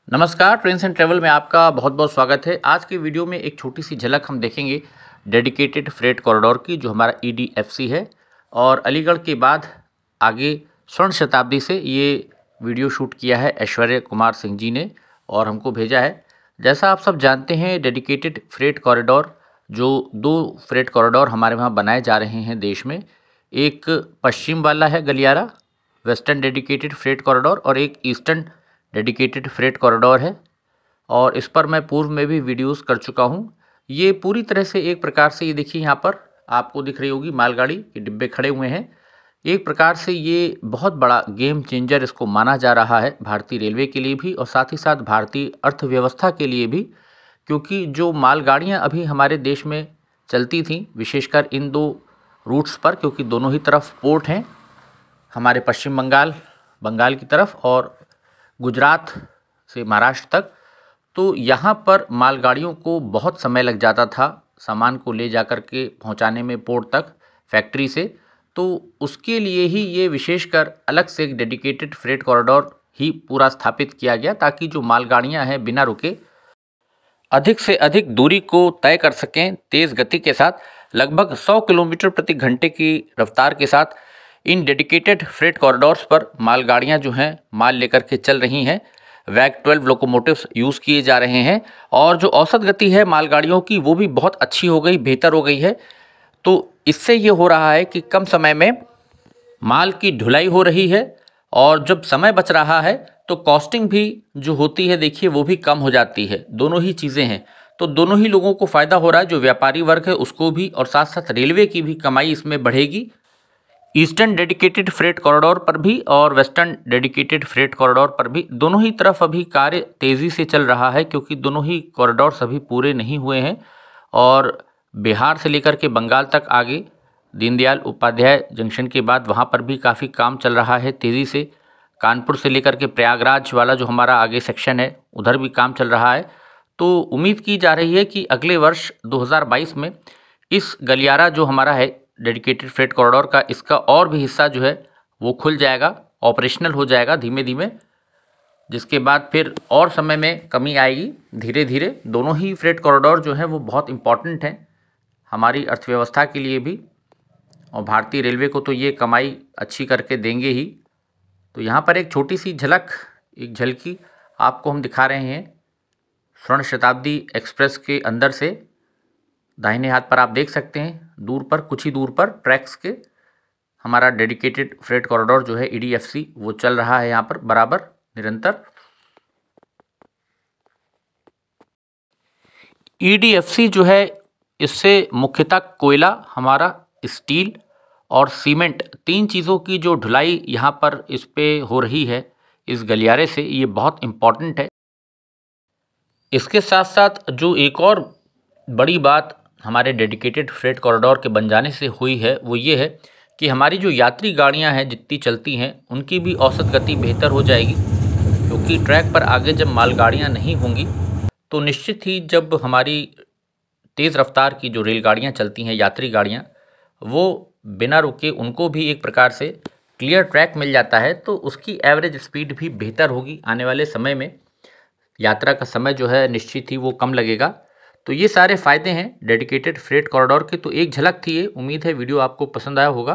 नमस्कार, trains and travel में आपका बहुत बहुत स्वागत है। आज की वीडियो में एक छोटी सी झलक हम देखेंगे डेडिकेटेड फ्रेट कॉरिडोर की, जो हमारा EDFC है और अलीगढ़ के बाद आगे स्वर्ण शताब्दी से ये वीडियो शूट किया है ऐश्वर्य कुमार सिंह जी ने और हमको भेजा है। जैसा आप सब जानते हैं, डेडिकेटेड फ्रेट कॉरिडोर जो 2 फ्रेट कॉरिडोर हमारे वहाँ बनाए जा रहे हैं देश में। एक पश्चिम वाला है गलियारा वेस्टर्न डेडिकेटेड फ्रेट कॉरिडोर और एक ईस्टर्न डेडिकेटेड फ्रेट कॉरिडोर है और इस पर मैं पूर्व में भी वीडियोस कर चुका हूँ। ये पूरी तरह से एक प्रकार से, ये देखिए यहाँ पर आपको दिख रही होगी मालगाड़ी के डिब्बे खड़े हुए हैं। एक प्रकार से ये बहुत बड़ा गेम चेंजर इसको माना जा रहा है भारतीय रेलवे के लिए भी और साथ ही साथ भारतीय अर्थव्यवस्था के लिए भी, क्योंकि जो मालगाड़ियाँ अभी हमारे देश में चलती थीं विशेषकर इन 2 रूट्स पर, क्योंकि दोनों ही तरफ पोर्ट हैं, हमारे पश्चिम बंगाल की तरफ और गुजरात से महाराष्ट्र तक, तो यहाँ पर मालगाड़ियों को बहुत समय लग जाता था सामान को ले जाकर के पहुँचाने में पोर्ट तक फैक्ट्री से। तो उसके लिए ही ये विशेषकर अलग से एक डेडिकेटेड फ्रेट कॉरिडोर ही पूरा स्थापित किया गया, ताकि जो मालगाड़ियाँ हैं बिना रुके अधिक से अधिक दूरी को तय कर सकें तेज़ गति के साथ। लगभग 100 किलोमीटर प्रति घंटे की रफ्तार के साथ इन डेडिकेटेड फ्रेट कॉरिडोर्स पर मालगाड़ियां जो हैं माल लेकर के चल रही हैं। वैग 12 लोकोमोटिव्स यूज़ किए जा रहे हैं और जो औसत गति है मालगाड़ियों की वो भी बहुत अच्छी हो गई, बेहतर हो गई है। तो इससे ये हो रहा है कि कम समय में माल की ढुलाई हो रही है और जब समय बच रहा है तो कॉस्टिंग भी जो होती है देखिए वो भी कम हो जाती है। दोनों ही चीज़ें हैं, तो दोनों ही लोगों को फ़ायदा हो रहा है, जो व्यापारी वर्ग है उसको भी और साथ साथ रेलवे की भी कमाई इसमें बढ़ेगी। ईस्टर्न डेडिकेटेड फ्रेट कॉरिडोर पर भी और वेस्टर्न डेडिकेटेड फ्रेट कॉरिडोर पर भी दोनों ही तरफ अभी कार्य तेज़ी से चल रहा है, क्योंकि दोनों ही कॉरिडोर्स अभी पूरे नहीं हुए हैं और बिहार से लेकर के बंगाल तक आगे दीनदयाल उपाध्याय जंक्शन के बाद वहाँ पर भी काफ़ी काम चल रहा है तेज़ी से। कानपुर से लेकर के प्रयागराज वाला जो हमारा आगे सेक्शन है उधर भी काम चल रहा है। तो उम्मीद की जा रही है कि अगले वर्ष 2022 में इस गलियारा जो हमारा है डेडिकेटेड फ्रेट कॉरिडोर का, इसका और भी हिस्सा जो है वो खुल जाएगा, ऑपरेशनल हो जाएगा धीमे धीमे, जिसके बाद फिर और समय में कमी आएगी धीरे धीरे। दोनों ही फ्रेट कॉरिडोर जो हैं वो बहुत इम्पॉर्टेंट हैं हमारी अर्थव्यवस्था के लिए भी और भारतीय रेलवे को तो ये कमाई अच्छी करके देंगे ही। तो यहाँ पर एक छोटी सी झलक, एक झलकी आपको हम दिखा रहे हैं स्वर्ण शताब्दी एक्सप्रेस के अंदर से। दाहिने हाथ पर आप देख सकते हैं दूर पर, कुछ ही दूर पर ट्रैक्स के हमारा डेडिकेटेड फ्रेट कॉरिडोर जो है EDFC वो चल रहा है यहाँ पर बराबर निरंतर। EDFC जो है इससे मुख्यतः कोयला, हमारा स्टील और सीमेंट, 3 चीज़ों की जो ढुलाई यहाँ पर इस पे हो रही है इस गलियारे से, ये बहुत इम्पॉर्टेंट है। इसके साथ साथ जो एक और बड़ी बात हमारे डेडिकेटेड फ्रेट कॉरिडोर के बन जाने से हुई है वो ये है कि हमारी जो यात्री गाड़ियां हैं जितनी चलती हैं उनकी भी औसत गति बेहतर हो जाएगी, क्योंकि ट्रैक पर आगे जब मालगाड़ियां नहीं होंगी तो निश्चित ही जब हमारी तेज़ रफ्तार की जो रेलगाड़ियां चलती हैं, यात्री गाड़ियां, वो बिना रुके उनको भी एक प्रकार से क्लियर ट्रैक मिल जाता है, तो उसकी एवरेज स्पीड भी बेहतर होगी। आने वाले समय में यात्रा का समय जो है निश्चित ही वो कम लगेगा। तो ये सारे फ़ायदे हैं डेडिकेटेड फ्रेट कॉरिडोर के। तो एक झलक थी ये, उम्मीद है वीडियो आपको पसंद आया होगा।